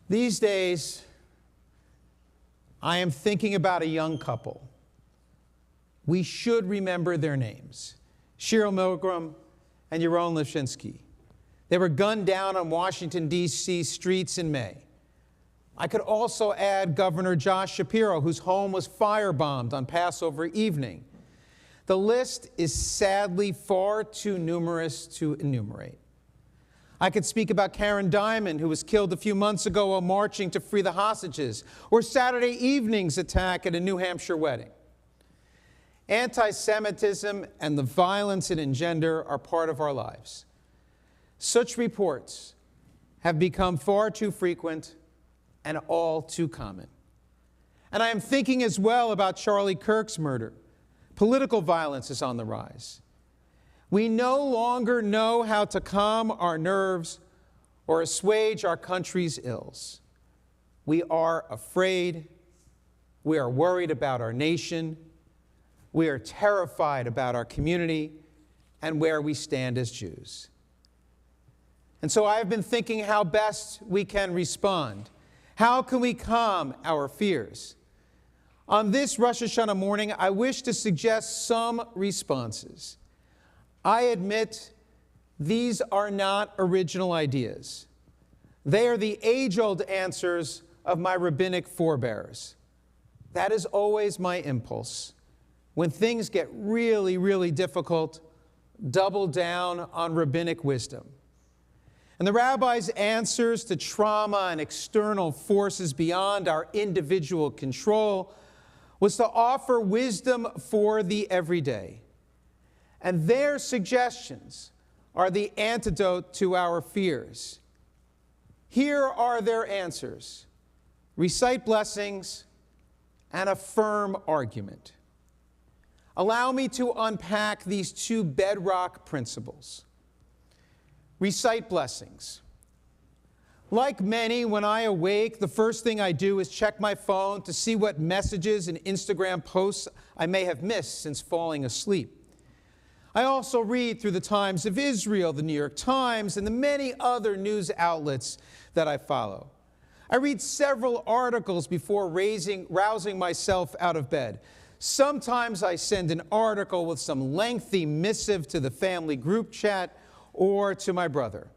These days, I am thinking about a young couple. We should remember their names, Cheryl Milgram and Yaron Lashinsky. They were gunned down on Washington, D.C. streets in May. I could also add Governor Josh Shapiro, whose home was firebombed on Passover evening. The list is sadly far too numerous to enumerate. I could speak about Karen Diamond, who was killed a few months ago while marching to free the hostages, or Saturday evening's attack at a New Hampshire wedding. Anti-Semitism and the violence it engenders are part of our lives. Such reports have become far too frequent and all too common. And I am thinking as well about Charlie Kirk's murder. Political violence is on the rise. We no longer know how to calm our nerves or assuage our country's ills. We are afraid. We are worried about our nation. We are terrified about our community and where we stand as Jews. And so I have been thinking how best we can respond. How can we calm our fears? On this Rosh Hashanah morning, I wish to suggest some responses. I admit these are not original ideas. They are the age-old answers of my rabbinic forebears. That is always my impulse. When things get really, really difficult, double down on rabbinic wisdom. And the rabbi's answers to trauma and external forces beyond our individual control was to offer wisdom for the everyday. And their suggestions are the antidote to our fears. Here are their answers. Recite blessings and a firm argument. Allow me to unpack these two bedrock principles. Recite blessings. Like many, when I awake, the first thing I do is check my phone to see what messages and Instagram posts I may have missed since falling asleep. I also read through the Times of Israel, the New York Times, and the many other news outlets that I follow. I read several articles before rousing myself out of bed. Sometimes I send an article with some lengthy missive to the family group chat or to my brother.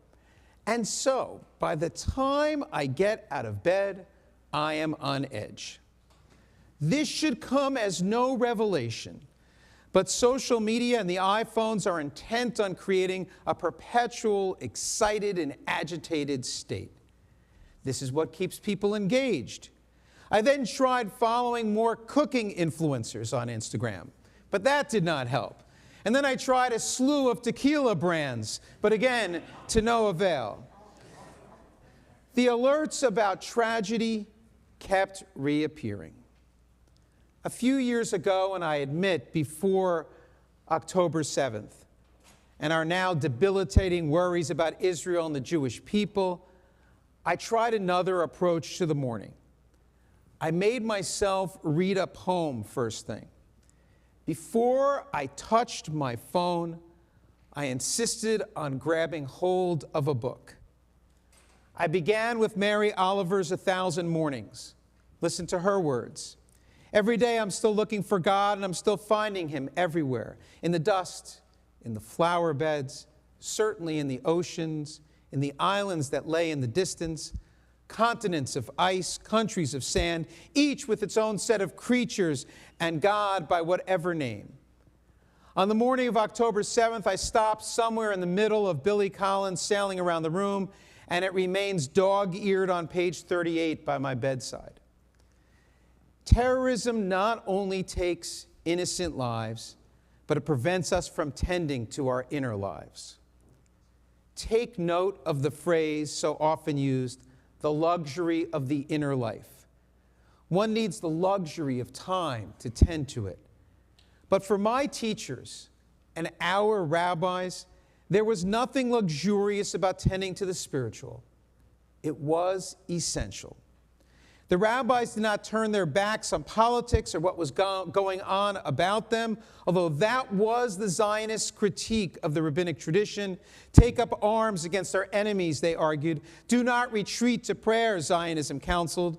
And so, by the time I get out of bed, I am on edge. This should come as no revelation. But social media and the iPhones are intent on creating a perpetual, excited and agitated state. This is what keeps people engaged. I then tried following more cooking influencers on Instagram, but that did not help. And then I tried a slew of tequila brands, but again, to no avail. The alerts about tragedy kept reappearing. A few years ago, and I admit before October 7th, and our now debilitating worries about Israel and the Jewish people, I tried another approach to the morning. I made myself read a poem first thing. Before I touched my phone, I insisted on grabbing hold of a book. I began with Mary Oliver's 1,000 Mornings. Listen to her words. Every day I'm still looking for God, and I'm still finding him everywhere. In the dust, in the flower beds, certainly in the oceans, in the islands that lay in the distance, continents of ice, countries of sand, each with its own set of creatures, and God by whatever name. On the morning of October 7th, I stopped somewhere in the middle of Billy Collins' Sailing Around the Room, and it remains dog-eared on page 38 by my bedside. Terrorism not only takes innocent lives, but it prevents us from tending to our inner lives. Take note of the phrase so often used, the luxury of the inner life. One needs the luxury of time to tend to it. But for my teachers and our rabbis, there was nothing luxurious about tending to the spiritual. It was essential. The rabbis did not turn their backs on politics or what was going on about them, although that was the Zionist critique of the rabbinic tradition. Take up arms against our enemies, they argued. Do not retreat to prayer, Zionism counseled.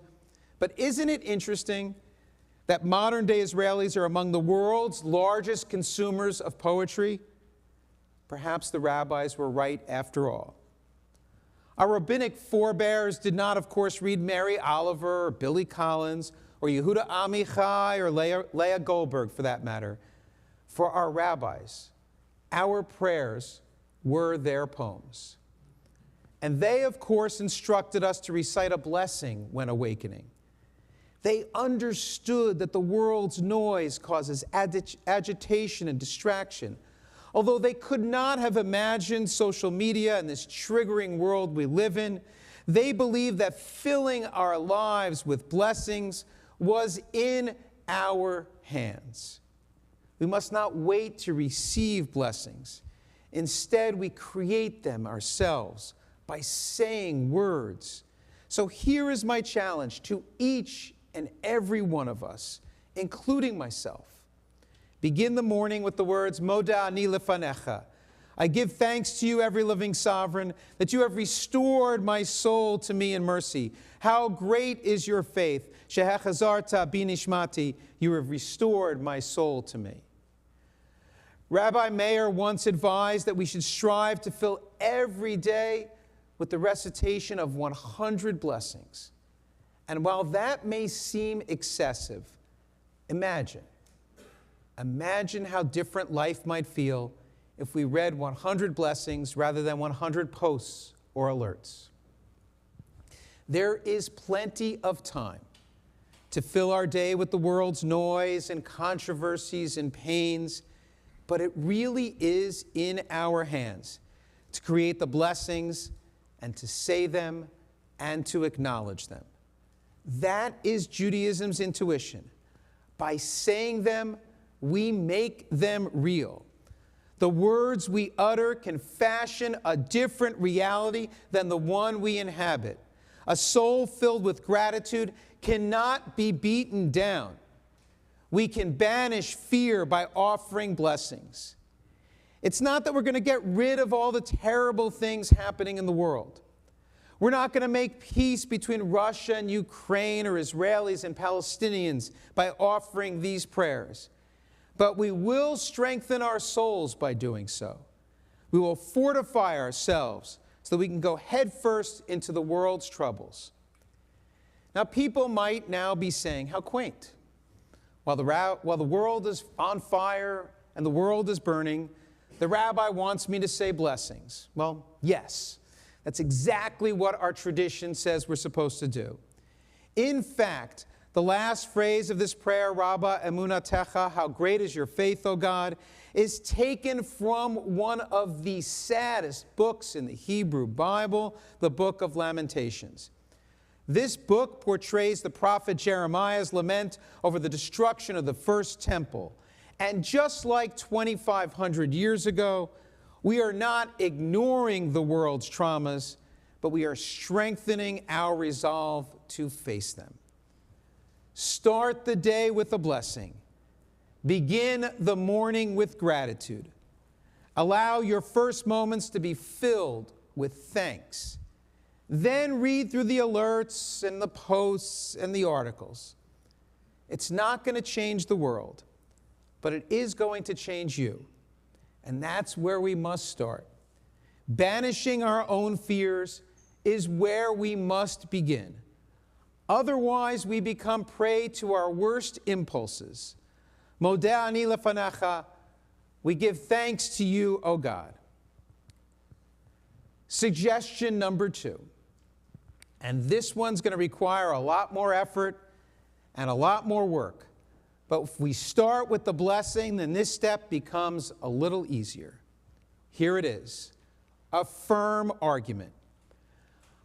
But isn't it interesting that modern-day Israelis are among the world's largest consumers of poetry? Perhaps the rabbis were right after all. Our rabbinic forebears did not, of course, read Mary Oliver or Billy Collins or Yehuda Amichai or Leah Goldberg, for that matter. For our rabbis, our prayers were their poems. And they, of course, instructed us to recite a blessing when awakening. They understood that the world's noise causes agitation and distraction. Although they could not have imagined social media and this triggering world we live in, they believed that filling our lives with blessings was in our hands. We must not wait to receive blessings. Instead, we create them ourselves by saying words. So here is my challenge to each and every one of us, including myself. Begin the morning with the words, Moda ani lefanecha. I give thanks to you, every living sovereign, that you have restored my soul to me in mercy. How great is your faith. Shehechazarta binishmati. You have restored my soul to me. Rabbi Meir once advised that we should strive to fill every day with the recitation of 100 blessings. And while that may seem excessive, imagine how different life might feel if we read 100 blessings rather than 100 posts or alerts. There is plenty of time to fill our day with the world's noise and controversies and pains, but it really is in our hands to create the blessings and to say them and to acknowledge them. That is Judaism's intuition. By saying them, we make them real. The words we utter can fashion a different reality than the one we inhabit. A soul filled with gratitude cannot be beaten down. We can banish fear by offering blessings. It's not that we're going to get rid of all the terrible things happening in the world. We're not going to make peace between Russia and Ukraine or Israelis and Palestinians by offering these prayers. But we will strengthen our souls by doing so. We will fortify ourselves so that we can go headfirst into the world's troubles. Now, people might now be saying, how quaint. While the world is on fire and the world is burning, the rabbi wants me to say blessings. Well, yes, that's exactly what our tradition says we're supposed to do. In fact, the last phrase of this prayer, Rabba emunatecha, how great is your faith, O God, is taken from one of the saddest books in the Hebrew Bible, the book of Lamentations. This book portrays the prophet Jeremiah's lament over the destruction of the first temple. And just like 2,500 years ago, we are not ignoring the world's traumas, but we are strengthening our resolve to face them. Start the day with a blessing. Begin the morning with gratitude. Allow your first moments to be filled with thanks. Then read through the alerts and the posts and the articles. It's not going to change the world, but it is going to change you. And that's where we must start. Banishing our own fears is where we must begin. Otherwise, we become prey to our worst impulses. Modeh ani lefanecha, we give thanks to you, O God. Suggestion number 2. And this one's going to require a lot more effort and a lot more work. But if we start with the blessing, then this step becomes a little easier. Here it is, a firm argument.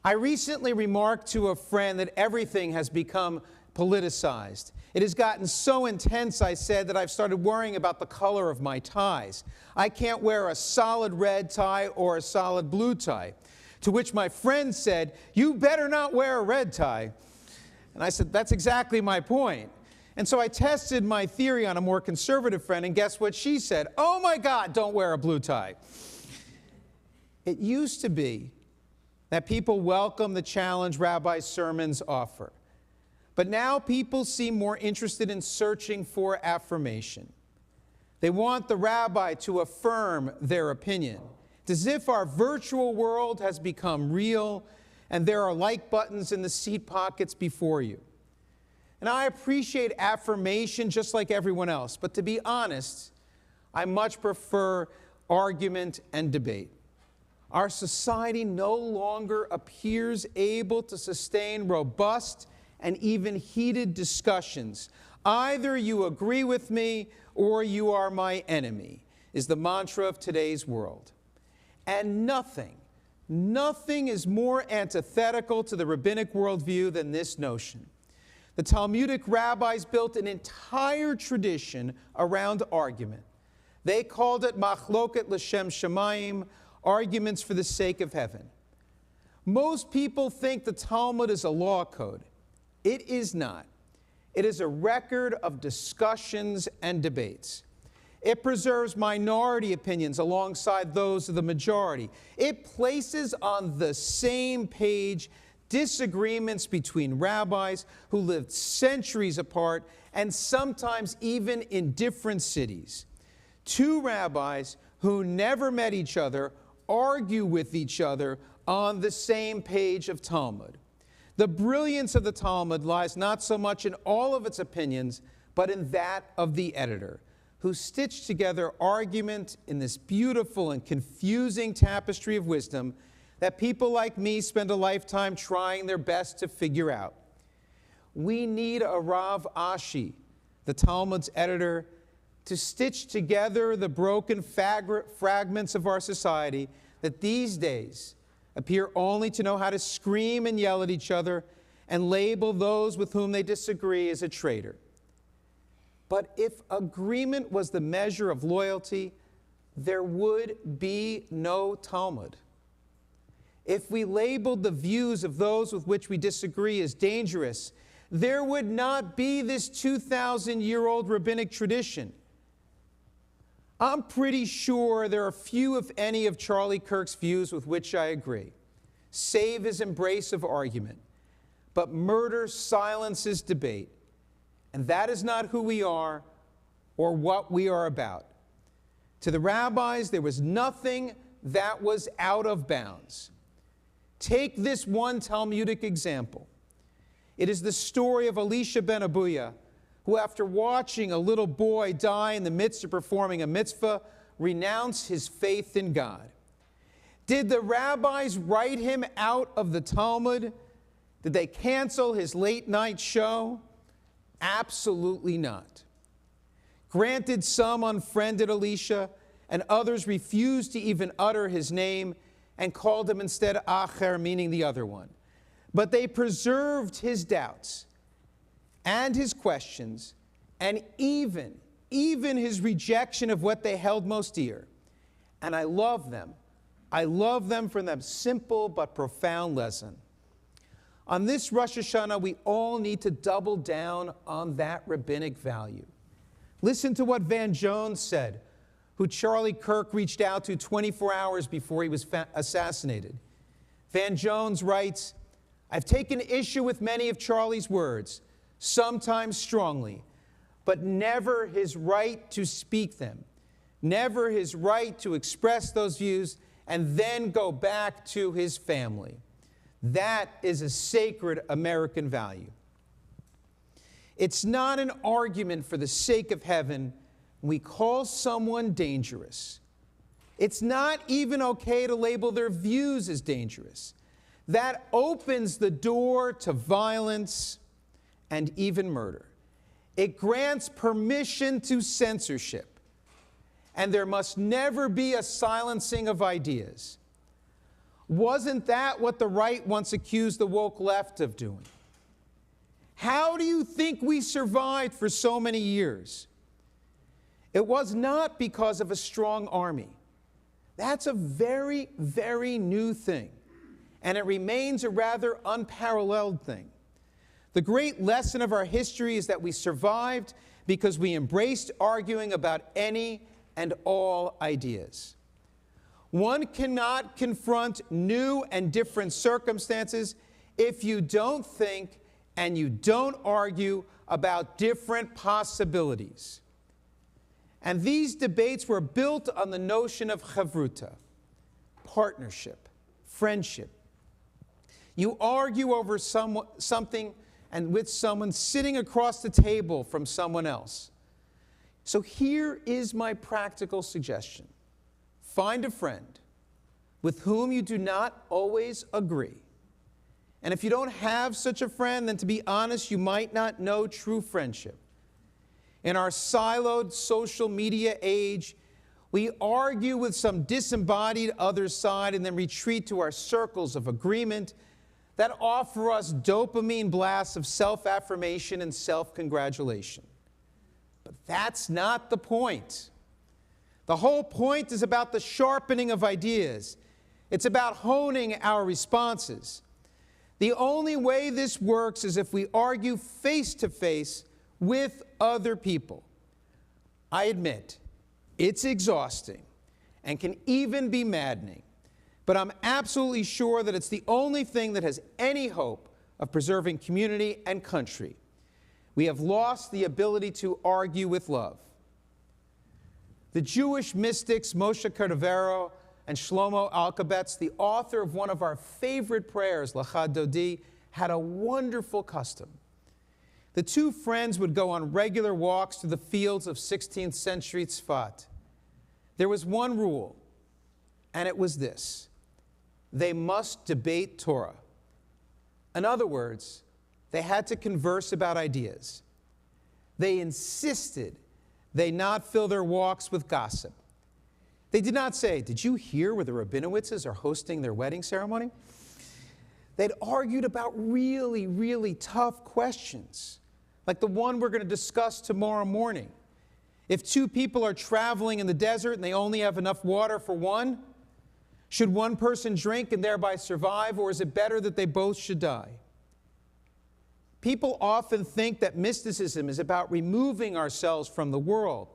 I recently remarked to a friend that everything has become politicized. It has gotten so intense, I said, that I've started worrying about the color of my ties. I can't wear a solid red tie or a solid blue tie. To which my friend said, "You better not wear a red tie." And I said, that's exactly my point. And so I tested my theory on a more conservative friend, and guess what she said? Oh my God, don't wear a blue tie. It used to be that people welcome the challenge Rabbi's sermons offer. But now people seem more interested in searching for affirmation. They want the rabbi to affirm their opinion. It's as if our virtual world has become real and there are like buttons in the seat pockets before you. And I appreciate affirmation just like everyone else, but to be honest, I much prefer argument and debate. Our society no longer appears able to sustain robust and even heated discussions. Either you agree with me or you are my enemy, is the mantra of today's world. And nothing is more antithetical to the rabbinic worldview than this notion. The Talmudic rabbis built an entire tradition around argument. They called it machloket l'shem shamayim, arguments for the sake of heaven. Most people think the Talmud is a law code. It is not. It is a record of discussions and debates. It preserves minority opinions alongside those of the majority. It places on the same page disagreements between rabbis who lived centuries apart and sometimes even in different cities. Two rabbis who never met each other argue with each other on the same page of Talmud. The brilliance of the Talmud lies not so much in all of its opinions, but in that of the editor, who stitched together argument in this beautiful and confusing tapestry of wisdom that people like me spend a lifetime trying their best to figure out. We need a Rav Ashi, the Talmud's editor, to stitch together the broken fragments of our society that these days appear only to know how to scream and yell at each other and label those with whom they disagree as a traitor. But if agreement was the measure of loyalty, there would be no Talmud. If we labeled the views of those with which we disagree as dangerous, there would not be this 2,000-year-old rabbinic tradition. I'm pretty sure there are few, if any, of Charlie Kirk's views with which I agree, save his embrace of argument. But murder silences debate, and that is not who we are or what we are about. To the rabbis, there was nothing that was out of bounds. Take this one Talmudic example. It is the story of Elisha ben Abuya, who, after watching a little boy die in the midst of performing a mitzvah, renounced his faith in God. Did the rabbis write him out of the Talmud? Did they cancel his late-night show? Absolutely not. Granted, some unfriended Elisha, and others refused to even utter his name and called him instead Acher, meaning the other one. But they preserved his doubts and his questions and even his rejection of what they held most dear. And I love them. I love them for that simple but profound lesson. On this Rosh Hashanah, we all need to double down on that rabbinic value. Listen to what Van Jones said, who Charlie Kirk reached out to 24 hours before he was assassinated. Van Jones writes, "I've taken issue with many of Charlie's words, sometimes strongly, but never his right to speak them, never his right to express those views and then go back to his family. That is a sacred American value." It's not an argument for the sake of heaven when we call someone dangerous. It's not even okay to label their views as dangerous. That opens the door to violence and even murder. It grants permission to censorship. And there must never be a silencing of ideas. Wasn't that what the right once accused the woke left of doing? How do you think we survived for so many years? It was not because of a strong army. That's a very, very new thing. And it remains a rather unparalleled thing. The great lesson of our history is that we survived because we embraced arguing about any and all ideas. One cannot confront new and different circumstances if you don't think and you don't argue about different possibilities. And these debates were built on the notion of chavruta, partnership, friendship. You argue over something and with someone sitting across the table from someone else. So here is my practical suggestion. Find a friend with whom you do not always agree. And if you don't have such a friend, then to be honest, you might not know true friendship. In our siloed social media age, we argue with some disembodied other side and then retreat to our circles of agreement that offer us dopamine blasts of self-affirmation and self-congratulation. But that's not the point. The whole point is about the sharpening of ideas. It's about honing our responses. The only way this works is if we argue face to face with other people. I admit, it's exhausting and can even be maddening, but I'm absolutely sure that it's the only thing that has any hope of preserving community and country. We have lost the ability to argue with love. The Jewish mystics Moshe Cordovero and Shlomo Alkabetz, the author of one of our favorite prayers, L'cha Dodi, had a wonderful custom. The two friends would go on regular walks through the fields of 16th century Tzfat. There was one rule, and it was this: they must debate Torah. In other words, they had to converse about ideas. They insisted they not fill their walks with gossip. They did not say, "Did you hear where the Rabinowitzes are hosting their wedding ceremony?" They'd argued about really, really tough questions, like the one we're going to discuss tomorrow morning. If two people are traveling in the desert and they only have enough water for one, should one person drink and thereby survive, or is it better that they both should die? People often think that mysticism is about removing ourselves from the world,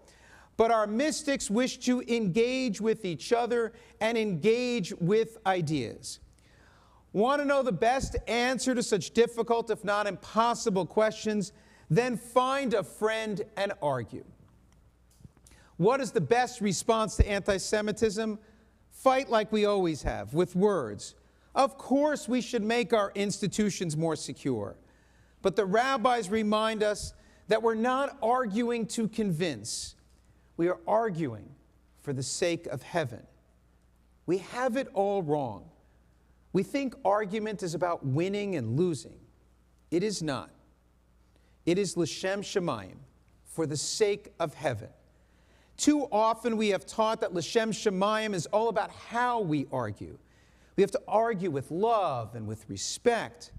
but our mystics wish to engage with each other and engage with ideas. Want to know the best answer to such difficult, if not impossible, questions? Then find a friend and argue. What is the best response to anti-Semitism? Fight like we always have, with words. Of course we should make our institutions more secure. But the rabbis remind us that we're not arguing to convince. We are arguing for the sake of heaven. We have it all wrong. We think argument is about winning and losing. It is not. It is l'shem shamayim, for the sake of heaven. Too often we have taught that l'shem shamayim is all about how we argue. We have to argue with love and with respect.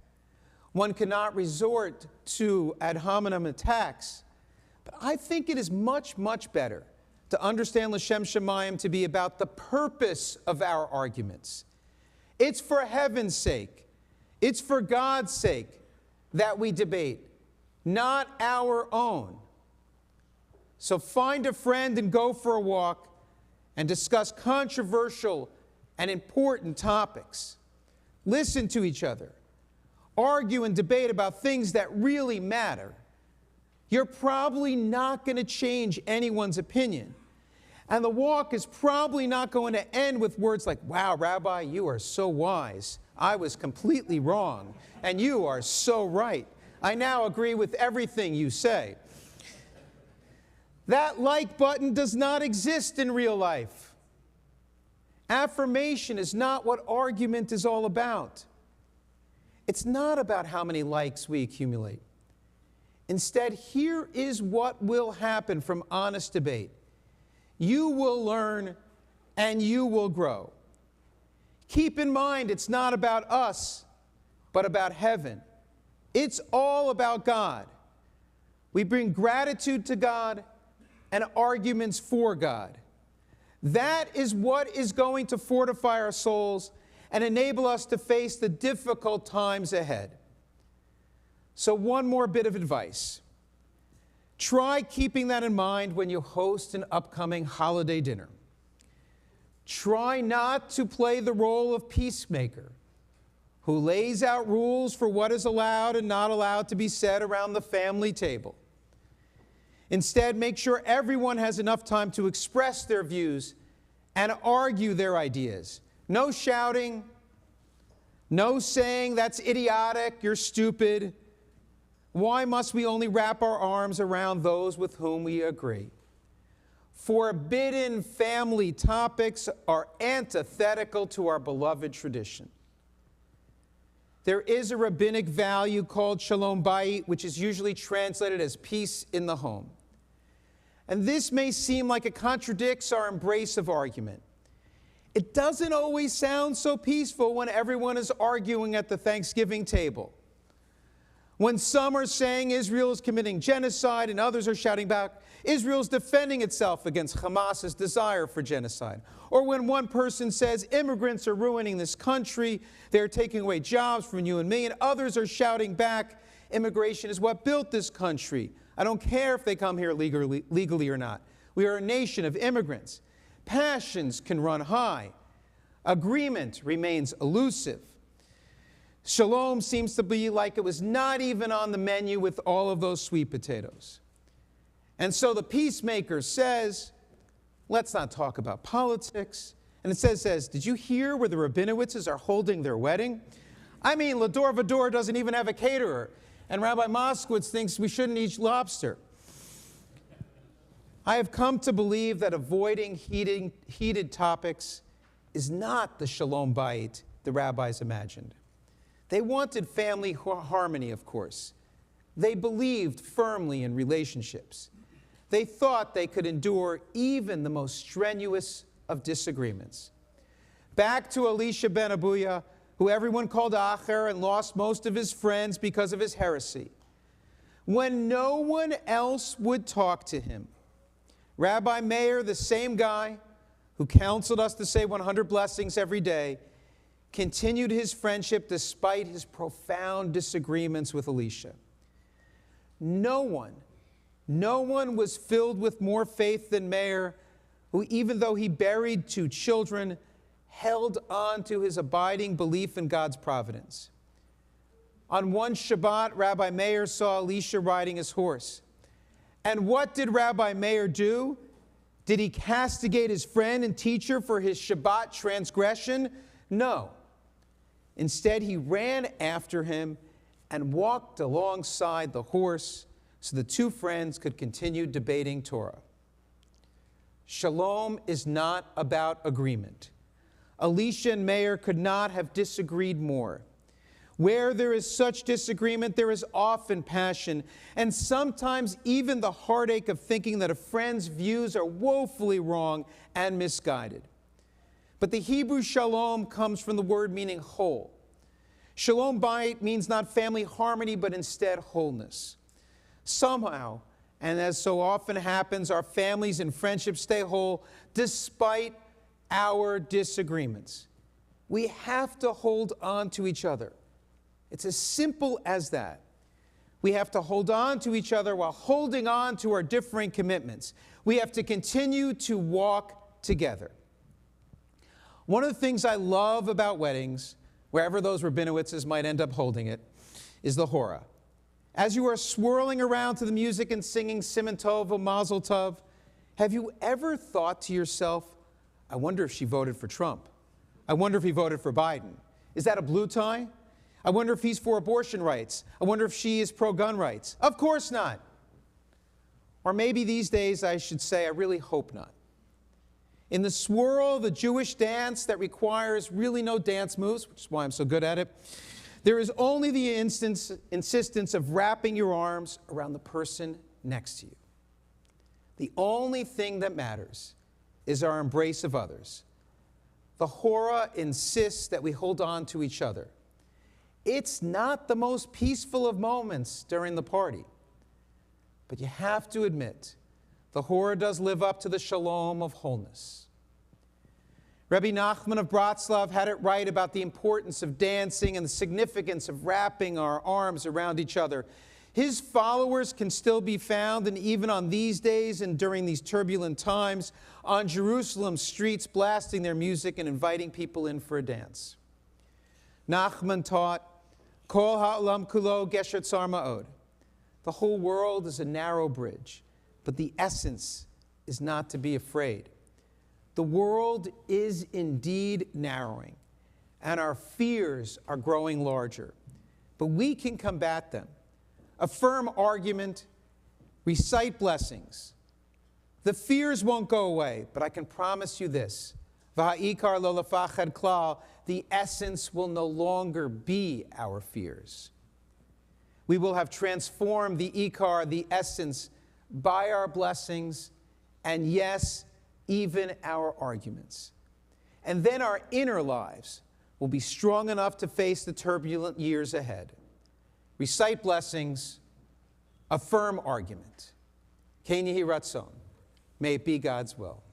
One cannot resort to ad hominem attacks. But I think it is much, much better to understand l'shem shamayim to be about the purpose of our arguments. It's for heaven's sake. It's for God's sake that we debate, not our own. So find a friend and go for a walk and discuss controversial and important topics. Listen to each other. Argue and debate about things that really matter. You're probably not going to change anyone's opinion. And the walk is probably not going to end with words like, "Wow, Rabbi, you are so wise. I was completely wrong. And you are so right. I now agree with everything you say." That like button does not exist in real life. Affirmation is not what argument is all about. It's not about how many likes we accumulate. Instead, here is what will happen from honest debate. You will learn and you will grow. Keep in mind, it's not about us, but about heaven. It's all about God. We bring gratitude to God and arguments for God. That is what is going to fortify our souls and enable us to face the difficult times ahead. So one more bit of advice. Try keeping that in mind when you host an upcoming holiday dinner. Try not to play the role of peacemaker, who lays out rules for what is allowed and not allowed to be said around the family table. Instead, make sure everyone has enough time to express their views and argue their ideas. No shouting, no saying, "That's idiotic, you're stupid." Why must we only wrap our arms around those with whom we agree? Forbidden family topics are antithetical to our beloved tradition. There is a rabbinic value called shalom bayit, which is usually translated as peace in the home. And this may seem like it contradicts our embrace of argument. It doesn't always sound so peaceful when everyone is arguing at the Thanksgiving table. When some are saying Israel is committing genocide and others are shouting back, Israel is defending itself against Hamas's desire for genocide. Or when one person says immigrants are ruining this country, they're taking away jobs from you and me, and others are shouting back, immigration is what built this country. I don't care if they come here legally or not. We are a nation of immigrants. Passions can run high. Agreement remains elusive. Shalom seems to be like it was not even on the menu with all of those sweet potatoes. And so the peacemaker says, let's not talk about politics. And it says, did you hear where the Rabinowitzes are holding their wedding? I mean, Lador Vador doesn't even have a caterer. And Rabbi Moskowitz thinks we shouldn't eat lobster. I have come to believe that avoiding heated topics is not the shalom bayit the rabbis imagined. They wanted family harmony, of course. They believed firmly in relationships. They thought they could endure even the most strenuous of disagreements. Back to Elisha ben Abuya, who everyone called Acher and lost most of his friends because of his heresy. When no one else would talk to him, Rabbi Meir, the same guy who counseled us to say 100 blessings every day, continued his friendship despite his profound disagreements with Elisha. No one was filled with more faith than Meir, who, even though he buried 2 children, held on to his abiding belief in God's providence. On one Shabbat, Rabbi Meir saw Elisha riding his horse. And what did Rabbi Meir do? Did he castigate his friend and teacher for his Shabbat transgression? No. Instead, he ran after him and walked alongside the horse so the 2 friends could continue debating Torah. Shalom is not about agreement. Elisha and Meir could not have disagreed more. Where there is such disagreement, there is often passion, and sometimes even the heartache of thinking that a friend's views are woefully wrong and misguided. But the Hebrew shalom comes from the word meaning whole. Shalom bayit means not family harmony, but instead wholeness. Somehow, and as so often happens, our families and friendships stay whole despite our disagreements. We have to hold on to each other. It's as simple as that. We have to hold on to each other while holding on to our differing commitments. We have to continue to walk together. One of the things I love about weddings, wherever those Rabinowitzes might end up holding it, is the hora. As you are swirling around to the music and singing Siman Tov or Mazel Tov, have you ever thought to yourself, I wonder if she voted for Trump. I wonder if he voted for Biden. Is that a blue tie? I wonder if he's for abortion rights. I wonder if she is pro-gun rights. Of course not. Or maybe these days I should say, I really hope not. In the swirl of the Jewish dance that requires really no dance moves, which is why I'm so good at it, there is only the insistence of wrapping your arms around the person next to you. The only thing that matters is our embrace of others. The hora insists that we hold on to each other. It's not the most peaceful of moments during the party, but you have to admit, the hora does live up to the shalom of wholeness. Rabbi Nachman of Bratslav had it right about the importance of dancing and the significance of wrapping our arms around each other. His followers can still be found, and even on these days and during these turbulent times, on Jerusalem's streets, blasting their music and inviting people in for a dance. Nachman taught, Kol ha'olam kulo gesher tzar ma'od. The whole world is a narrow bridge, but the essence is not to be afraid. The world is indeed narrowing, and our fears are growing larger. But we can combat them. Affirm argument, recite blessings. The fears won't go away, but I can promise you this. V'ha'ikar lo lefachad klal, the essence will no longer be our fears. We will have transformed the ikar, the essence, by our blessings, and yes, even our arguments. And then our inner lives will be strong enough to face the turbulent years ahead. Recite blessings, affirm argument. Ken Yehi Ratzon. May it be God's will.